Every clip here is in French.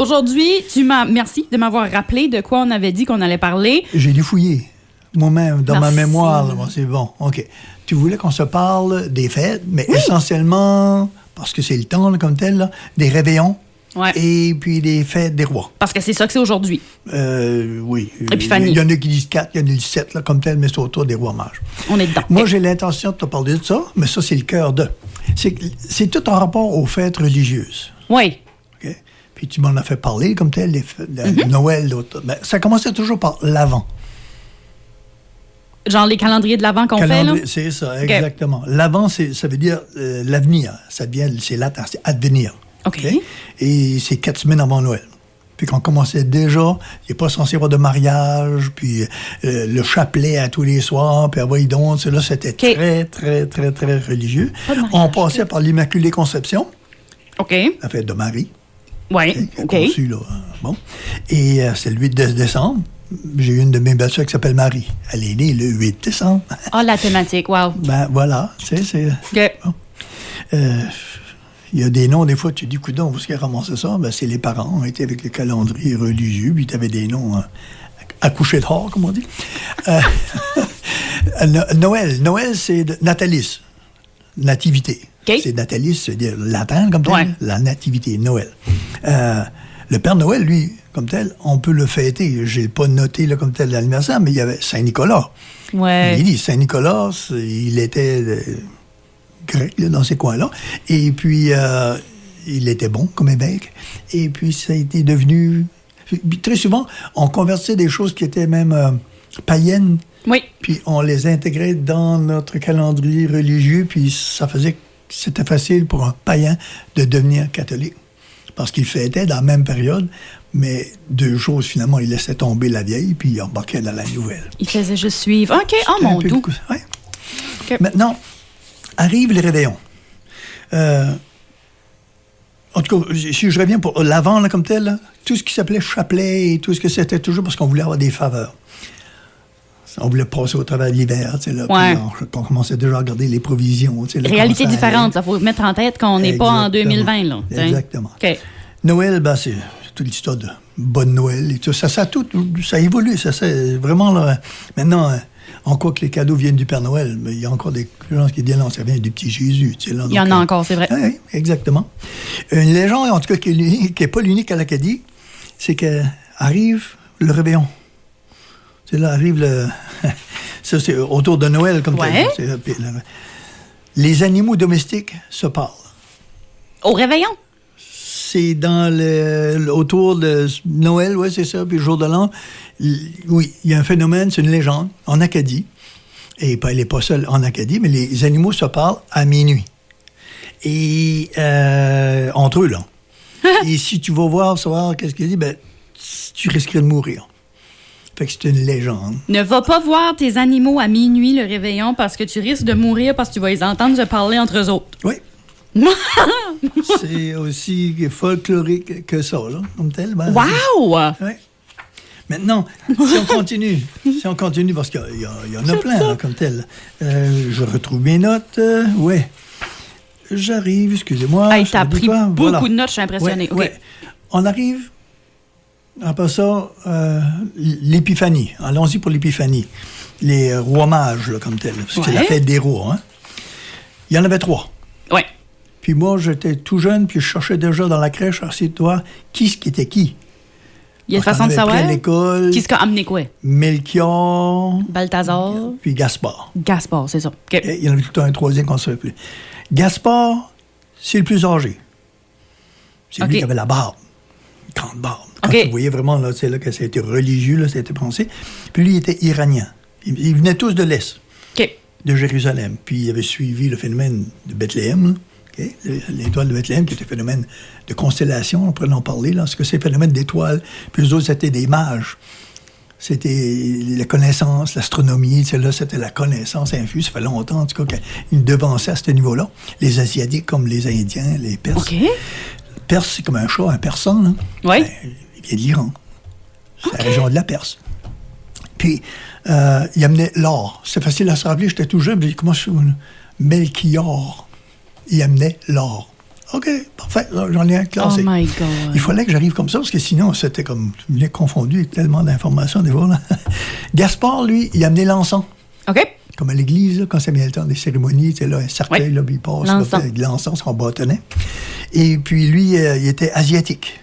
aujourd'hui, merci de m'avoir rappelé de quoi on avait dit qu'on allait parler. J'ai dû fouiller moi-même dans ma Merci. mémoire. Là. Bon, c'est bon, OK. Tu voulais qu'on se parle des fêtes, mais essentiellement, parce que c'est le temps là, comme tel, là, des réveillons Ouais. et puis des fêtes des rois. Parce que c'est ça que c'est aujourd'hui. Oui. Épiphanie. Il y en a qui disent 4, il y en a qui disent 7, là, comme tel, mais c'est autour des rois mages. On est dedans. Moi, j'ai l'intention de te parler de ça, mais ça, c'est le cœur de. C'est tout en rapport aux fêtes religieuses. Oui. OK? Puis tu m'en as fait parler, comme tel, Noël, d'autres. Ben, ça commençait toujours par l'Avent. Genre les calendriers de l'Avent qu'on fait, là? C'est ça, exactement. L'Avent, ça veut dire l'avenir. C'est latin, c'est advenir. OK. Et c'est 4 semaines avant Noël. Puis qu'on commençait déjà, il n'est pas censé y avoir de mariage, puis le chapelet à tous les soirs, puis voyez donc, là, c'était très, très, très, très religieux. On passait par l'Immaculée Conception, OK. la fête de Marie. Oui, OK. Conçue, là. Bon. Et c'est le 8 décembre. J'ai une de mes belles-sœurs qui s'appelle Marie. Elle est née le 8 décembre. Ah, la thématique, wow. Ben voilà, c'est... OK. Bon. Il y a des noms, des fois, tu dis, coudonc, où est-ce qu'elle ramassé ça? Ben, c'est les parents, on était avec le calendrier religieux, puis tu avais des noms accouchés dehors, comme on dit. Noël, c'est natalis, nativité. Okay. C'est natalis, c'est-à-dire latin, comme tel, Ouais. la nativité, Noël. Le Père Noël, lui, comme tel, on peut le fêter. Je n'ai pas noté là, comme tel l'anniversaire, mais il y avait Saint-Nicolas. Ouais. Il dit, Saint-Nicolas, il était... grec, là, dans ces coins-là. Et puis, il était bon comme évêque. Et puis, ça a été devenu... Très souvent, on convertissait des choses qui étaient même païennes. Oui. Puis, on les intégrait dans notre calendrier religieux. Puis, ça faisait que c'était facile pour un païen de devenir catholique. Parce qu'il fêtait dans la même période. Mais 2 choses, finalement, il laissait tomber la vieille. Puis, il embarquait dans la nouvelle. Il faisait juste suivre. OK. Oh, mon doux. Ouais. Okay. Maintenant... arrivent les réveillons. En tout cas, si je reviens pour l'Avent, là, comme tel, là, tout ce qui s'appelait chapelet et tout ce que c'était toujours parce qu'on voulait avoir des faveurs. On voulait passer au travers de l'hiver, tu sais, là, Ouais. puis on commençait déjà à regarder les provisions. Tu sais, là, Réalité comment ça différente. allait. Il faut mettre en tête qu'on n'est pas en 2020, là. T'sais. Exactement. OK. Noël, ben, c'est toute l'histoire de Bonne Noël et tout. Ça évolue. C'est vraiment, là, maintenant... encore que les cadeaux viennent du Père Noël, mais il y a encore des gens qui disent non, ça vient du petit Jésus. Tu sais, là, Il y en a encore, c'est vrai. Oui, exactement. Une légende, en tout cas, qui n'est pas l'unique à l'Acadie, c'est qu'arrive le réveillon. C'est là, arrive le... ça, c'est autour de Noël, comme Ouais. tel. Les animaux domestiques se parlent. Au réveillon? C'est dans autour de Noël, oui, c'est ça, puis le jour de l'an. Oui, il y a un phénomène, c'est une légende, en Acadie. Et elle n'est pas seule en Acadie, mais les animaux se parlent à minuit. Et entre eux, là. Et si tu vas savoir qu'est-ce qu'il dit, ben, tu risquerais de mourir. Fait que c'est une légende. Ne va pas voir tes animaux à minuit, le réveillon, parce que tu risques de mourir parce que tu vas les entendre se parler entre eux autres. Oui. C'est aussi folklorique que ça, là, comme tel. Ben, Wow! oui. Maintenant, si on continue, parce qu'il y en a plein, là, comme tel. Je retrouve mes notes. Ouais. J'arrive, excusez-moi. Hey, t'as pris beaucoup de notes, je suis impressionnée. Ouais, ouais. On arrive, après ça, l'épiphanie. Allons-y pour l'épiphanie. Les rois mages, là, comme tel. Parce que c'est la fête des rois. Hein. Il y en avait 3. Oui. Puis moi, j'étais tout jeune, puis je cherchais déjà dans la crèche, toi, qui était qui? Il y a une façon de savoir. À l'école. Qui a amené quoi? Melchior. Balthazar. Puis Gaspard. Gaspard, c'est ça. Okay. Il y en avait tout un troisième qu'on ne savait plus. Gaspard, c'est le plus âgé. C'est lui qui avait la barbe. Une grande barbe. Quand tu voyais vraiment, là, c'est là que ça a été religieux, là, ça a été pensé. Puis lui, il était iranien. Ils venaient tous de l'Est. De Jérusalem. Puis il avait suivi le phénomène de Bethléem. Okay? L'étoile de Bethléem, qui était un phénomène de constellation, on pourrait en parler, là, parce que c'est un phénomène d'étoiles. Puis eux autres, c'était des mages. C'était la connaissance, l'astronomie, là, c'était la connaissance infuse. Ça fait longtemps, en tout cas, qu'ils devançaient à ce niveau-là. Les Asiatiques, comme les Indiens, les Perses. OK. Le Perse, c'est comme un chat, un persan. Là. Oui. Ben, il vient de l'Iran. C'est la région de la Perse. Puis, il amenait l'or. C'est facile à se rappeler, j'étais tout jeune. Comment je suis... Melchior. Il amenait l'or. OK, parfait, j'en ai un classé. Oh my God. Il fallait que j'arrive comme ça, parce que sinon, c'était comme... Je venais confondu avec tellement d'informations, des fois. Là. Gaspard, lui, il amenait l'encens. OK. Comme à l'église, là, quand ça vient le temps des cérémonies, tu sais, là, un cercueil, là, puis il passe là, avec de l'encens qu'on bâtonnait. Et puis, lui, il était asiatique.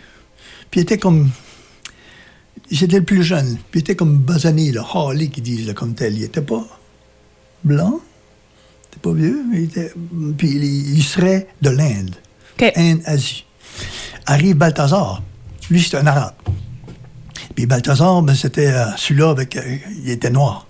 Puis, il était comme... C'était le plus jeune. Puis, il était comme basané, là, Harley, qu'ils disent, là, comme tel. Il était pas blanc, il était pas vieux, puis il serait de l'Inde. OK. Inde, Asie. Arrive Balthazar. Lui, c'est un arabe. Puis Balthazar, ben, c'était celui-là avec... il était noir.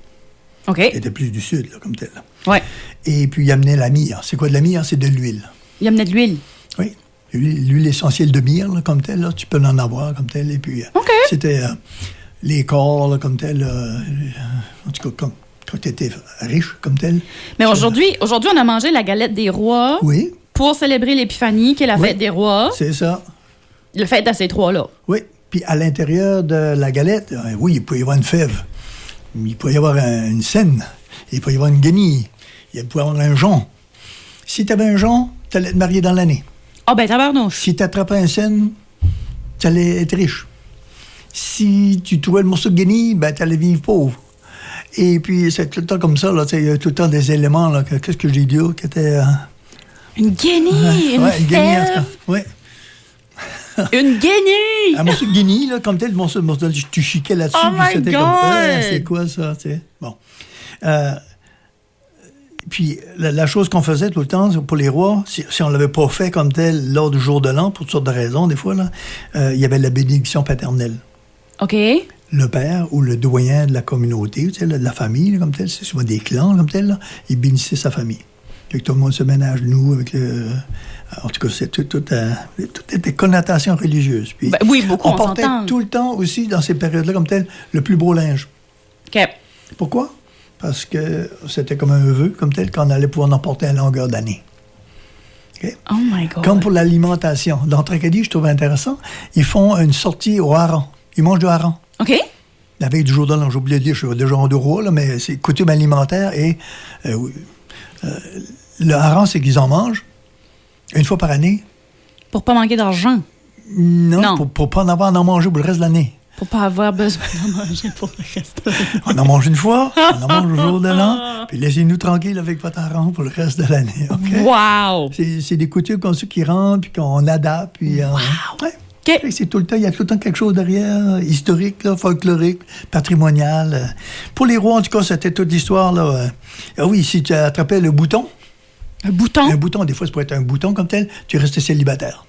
OK. Il était plus du sud, là, comme tel. Là. Ouais. Et puis, il amenait la myrrhe. C'est quoi de la myrrhe? C'est de l'huile. Il amenait de l'huile. Oui. L'huile essentielle de myrrhe, là, comme tel, là, tu peux en avoir, comme tel. Et puis, OK. c'était les corps, là, comme tel. En tout cas, quand tu étais riche, comme tel. Mais aujourd'hui, on a mangé la galette des rois. Oui. Pour célébrer l'Épiphanie, qui est la fête des rois. C'est ça. Le fête de ces trois-là. Oui. Puis à l'intérieur de la galette, oui, il peut y avoir une fève. Il peut y avoir une senne. Il peut y avoir une guenille. Il peut y avoir un jonc. Si tu avais un jonc, tu allais te marier dans l'année. Ah, ben, tabarnouche. Si tu attrapais un senne, tu allais être riche. Si tu trouvais le morceau de guenille, ben, tu allais vivre pauvre. Et puis, c'est tout le temps comme ça. Il y a tout le temps des éléments. Là, qu'est-ce que j'ai dit? Qui étaient... Une guenille, une guenille, en tout cas. fève. Oui. Une guenille! Un morceau de guenille, là, comme tel, morceau, tu chiquais là-dessus. Oh my c'était God! comme, c'est quoi ça, tu sais? Bon. Puis, la chose qu'on faisait tout le temps, pour les rois, si on ne l'avait pas fait comme tel lors du jour de l'an, pour toutes sortes de raisons, des fois, là, il y avait la bénédiction paternelle. OK. Le père ou le doyen de la communauté, tu sais, de la famille, là, comme tel, c'est souvent des clans, comme tel, là, il bénissait sa famille. Fait que tout le monde se mène à genoux avec le... En tout cas, c'est tout des connotations religieuses. Puis ben oui, beaucoup, on portait s'entend. tout le temps aussi, dans ces périodes-là, comme tel, le plus beau linge. OK. Pourquoi? Parce que c'était comme un vœu, comme tel, qu'on allait pouvoir en porter à longueur d'année. Okay? Oh my God. Comme pour l'alimentation. Dans Tracadie, je trouve intéressant, ils font une sortie au hareng. Ils mangent du hareng. OK. La veille du jour de l'an, j'ai oublié de dire, je suis déjà en deux rois, là, mais c'est coutume alimentaire et... le hareng, c'est qu'ils en mangent une fois par année. Pour pas manquer d'argent. Non. Pour pas en manger pour le reste de l'année. Pour pas avoir besoin d'en manger pour le reste de l'année. On en mange une fois, on en mange au jour de l'an, puis laissez-nous tranquilles avec votre hareng pour le reste de l'année. Okay? Wow! C'est des coutumes comme ça qui rentrent, puis qu'on adapte, puis... Wow! Ouais. Okay. C'est tout le temps, il y a tout le temps quelque chose derrière, historique, là, folklorique, patrimonial. Pour les rois, en tout cas, c'était toute l'histoire. Là. Ah oui, si tu attrapais le bouton... Un bouton? Un bouton, des fois, ça pourrait être un bouton comme tel, tu restais célibataire.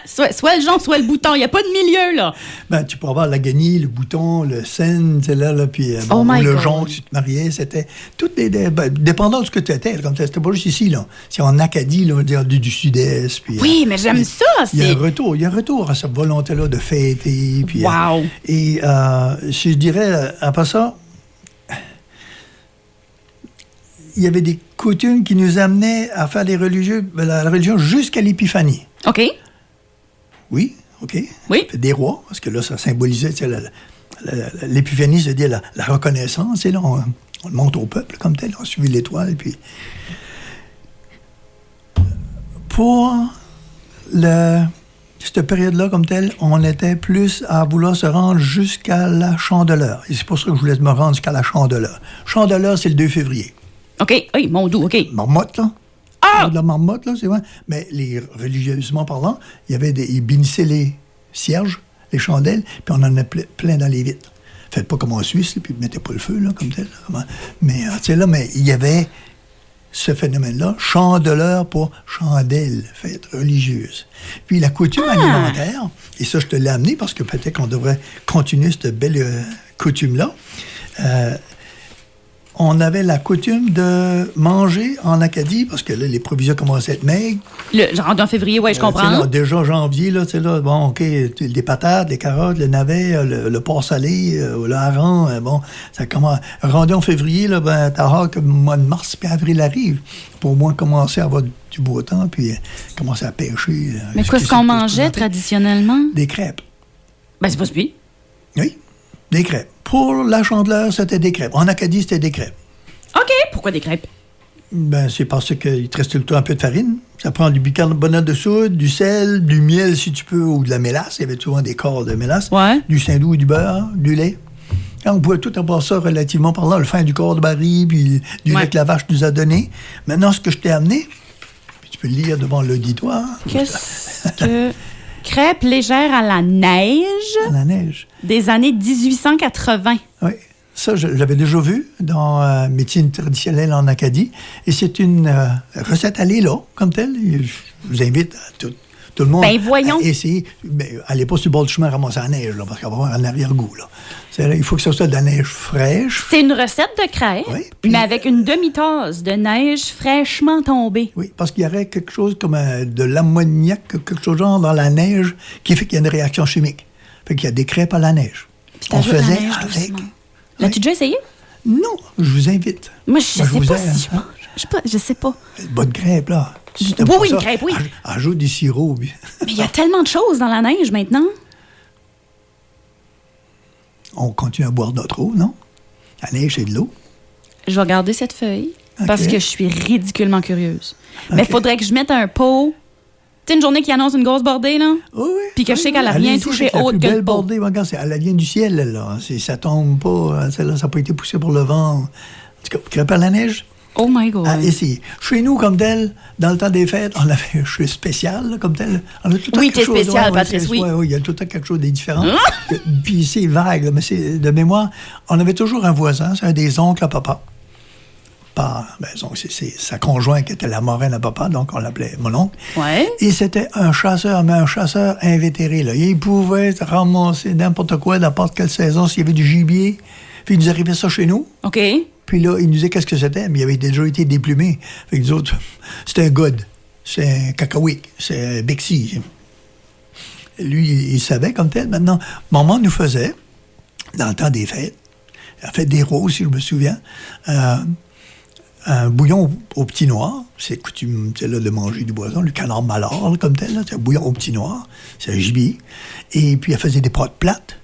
Soit le jonc, soit le bouton. Il n'y a pas de milieu, là. Ben, tu peux avoir la guenille, le bouton, le senne, là, puis le jonc, si tu te mariais, c'était tout dépendant de ce que tu étais. Comme c'était pas juste ici, là. C'est en Acadie, là, du sud-est. Puis, oui, mais j'aime ça. Il y a un retour à cette volonté-là de fêter. Puis, wow! Et je dirais, après ça, il y avait des coutumes qui nous amenaient à faire la religion jusqu'à l'Épiphanie. OK. Oui, OK. Oui. Des rois, parce que là, ça symbolisait, l'Épiphanie, c'est-à-dire la reconnaissance, et là, on le montre au peuple comme tel, on suit l'étoile, et puis... Pour cette période-là, comme telle, on était plus à vouloir se rendre jusqu'à la Chandeleur. Et c'est pour ça que je voulais me rendre jusqu'à la Chandeleur. Chandeleur, c'est le 2 février. OK, oui, mon doux, OK. Marmotte, là. Ah! De la marmotte, là, c'est vrai. Mais religieusement parlant, ils bénissaient les cierges, les chandelles, puis on en a plein dans les vitres. Faites pas comme en Suisse, là, puis mettez pas le feu, là, comme tel. Là. Mais, tu sais, là, mais il y avait ce phénomène-là, chandeleur pour chandelle, fête religieuse. Puis la coutume alimentaire, et ça, je te l'ai amené parce que peut-être qu'on devrait continuer cette belle coutume-là. On avait la coutume de manger en Acadie, parce que là, les provisions commençaient à être maigres. Genre en février, oui, je comprends. Là, déjà janvier, là, bon, OK, des patates, des carottes, le navet, le porc salé, le hareng, bon, ça commence. Rendu en février, là, ben, t'as hâte que le mois de mars puis avril arrive, pour au moins commencer à avoir du beau temps, puis commencer à pêcher. Mais qu'est-ce qu'on mangeait traditionnellement? Des crêpes. Ben, c'est pas celui. Oui, des crêpes. Pour la Chandeleur, c'était des crêpes. En Acadie, c'était des crêpes. OK, pourquoi des crêpes? Ben, c'est parce qu'il te reste tout le temps un peu de farine. Ça prend du bicarbonate de soude, du sel, du miel si tu peux, ou de la mélasse. Il y avait souvent des corps de mélasse. Ouais. Du saindoux, du beurre, du lait. Et on pouvait tout avoir ça relativement parlant, le fin du corps de baril, puis du lait que la vache nous a donné. Maintenant, ce que je t'ai amené, puis tu peux le lire devant l'auditoire. Qu'est-ce que... Crêpes légères à la neige. À la neige. Des années 1880. Oui. Ça, je l'avais déjà vu dans Médecine traditionnelle en Acadie. Et c'est une recette à là, comme telle. Je vous invite tout le monde voyons. à essayer. Allez pas sur le bord du chemin ramasser la neige, là, parce qu'il va y avoir un arrière-goût. Là. Il faut que ce soit de la neige fraîche. C'est une recette de crêpes, mais avec une demi-tasse de neige fraîchement tombée. Oui, parce qu'il y aurait quelque chose comme de l'ammoniac, quelque chose genre dans la neige, qui fait qu'il y a une réaction chimique. Fait qu'il y a des crêpes à la neige. On faisait avec... L'as-tu déjà essayé? Non, je vous invite. Moi, je sais pas. Une bonne crêpe, là. Oui, une crêpe, oui. Ajoute du sirop. Mais il y a tellement de choses dans la neige maintenant. On continue à boire notre eau, non? La neige, c'est de l'eau. Je vais regarder cette feuille parce que je suis ridiculement curieuse. Mais il faudrait que je mette un pot. Tu sais, une journée qui annonce une grosse bordée, là? Oui. Puis que je sais qu'elle n'a rien touché autre que le pot. Bordée, regarde, elle vient du ciel, là. Ça tombe pas. Celle-là, ça n'a pas été poussé pour le vent. En tout cas, crêpe à la neige. Oh my God. Essayez. Chez nous, comme tel, dans le temps des fêtes, on avait un jeu spécial, là, comme tel. On a tout oui, t'es spécial, Patrice, oui. Oui, il y a tout le temps quelque chose de différent. Puis c'est vague, là, mais c'est de mémoire. On avait toujours un voisin, c'est un des oncles à papa. C'est sa conjointe qui était la marraine à papa, donc on l'appelait mon oncle. Ouais. Et c'était un chasseur, mais un chasseur invétéré. Là. Il pouvait ramasser n'importe quoi, n'importe quelle saison, s'il y avait du gibier. Puis il nous arrivait ça chez nous. OK. Puis là, il nous disait qu'est-ce que c'était, mais il avait déjà été déplumé. Fait que nous autres, c'était un god, c'est un cacahuèque, c'est un Bexy. Lui, il savait comme tel. Maintenant, maman nous faisait, dans le temps des fêtes, la fête des roses, si je me souviens, un bouillon au petit noir. C'est coutume là, de manger du poisson, le canard malard, là, comme tel. Là, c'est un bouillon au petit noir. C'est un gibier. Et puis, elle faisait des pâtes plates.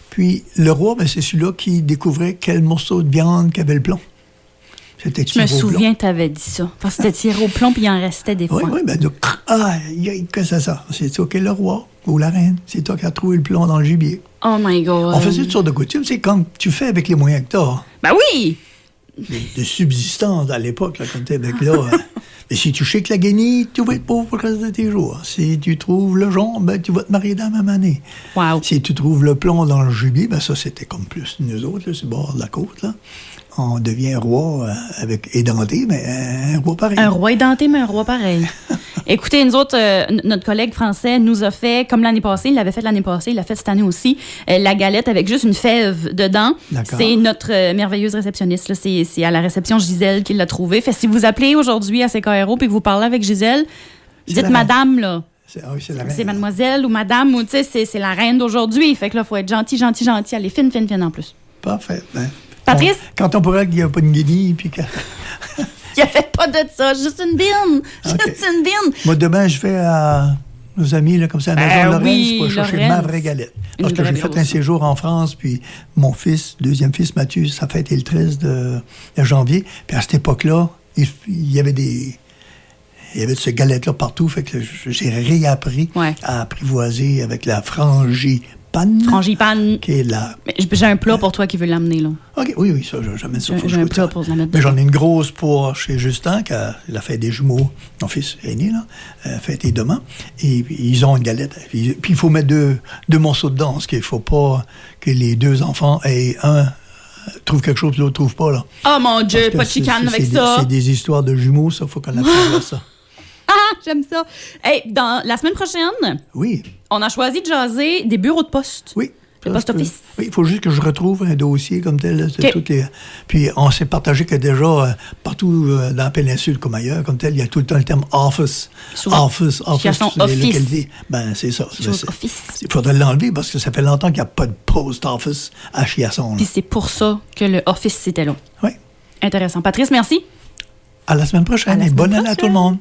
Puis, le roi, c'est celui-là qui découvrait quel morceau de viande qu'avait le plomb. C'était Je me souviens que tu avais dit ça. Parce que c'était tiré au plomb, puis il en restait des fois. Oui, donc, que c'est ça? C'est toi qui es le roi ou la reine. C'est toi qui as trouvé le plomb dans le gibier. Oh my God. On faisait toutes sortes de coutumes. C'est comme tu fais avec les moyens que tu as. Ben oui! De subsistance à l'époque, là, quand tu avec là. Mais si tu sais que la guenille, tu vas être pauvre pour le reste de tes jours. Si tu trouves le jonc, tu vas te marier dans la même année. Wow. Si tu trouves le plomb dans le gibier, ça, c'était comme plus nous autres, là, sur le bord de la côte, là. On devient roi avec édenté, mais un roi pareil. Un roi édenté, mais un roi pareil. Écoutez, nous autres, notre collègue français nous a fait, comme l'année passée, il l'avait fait l'année passée, il l'a fait cette année aussi, la galette avec juste une fève dedans. D'accord. C'est notre merveilleuse réceptionniste. Là. C'est à la réception Gisèle qui l'a trouvé. Fait si vous appelez aujourd'hui à CKRO puis que vous parlez avec Gisèle, dites madame, là. C'est la reine. C'est mademoiselle ou madame, ou tu sais, c'est la reine d'aujourd'hui. Fait que là, il faut être gentil. Elle est fine en plus. Parfait. Patrice? Quand on pourrait qu'il n'y a pas de guenille, puis que... Il n'y avait pas de ça, juste une bine. Okay. Juste une bine. Moi, demain, je vais à nos amis, là, comme ça, à Maison-Lorraine, pour chercher ma vraie galette. Parce que j'ai fait un séjour en France, puis mon fils, deuxième fils, Mathieu, sa fête est le 13 de janvier. Puis à cette époque-là, il y avait de ces galettes-là partout, fait que j'ai réappris à apprivoiser avec la frangipane. Qui est là. J'ai un plat pour toi qui veut l'amener, là. OK, oui, ça, j'amène ça. J'ai un plat pour la mettre. Mais j'en ai une grosse pour chez Justin, qui a la fête des jumeaux, mon fils aîné, là, fêté demain. Et puis, ils ont une galette. Puis il faut mettre deux morceaux dedans, parce qu'il ne faut pas que les deux enfants aient un trouve quelque chose, l'autre trouve pas, là. Oh mon Dieu, pas de chicane avec ça. C'est des histoires de jumeaux, ça, il faut qu'on apprenne à ça. Ah, j'aime ça. Hey, dans la semaine prochaine, oui, on a choisi de jaser des bureaux de poste. Oui. Le post office. Oui, il faut juste que je retrouve un dossier comme tel. Okay. Puis on s'est partagé que déjà, partout dans la péninsule comme ailleurs, comme tel, il y a tout le temps le terme office. Souvent. Office. Office. Ben, c'est ça. Office. Il faudrait l'enlever parce que ça fait longtemps qu'il n'y a pas de post office à Chiasson. Puis c'est pour ça que le office, c'était long. Oui. Intéressant. Patrice, merci. À la semaine prochaine et bonne année à tout le monde.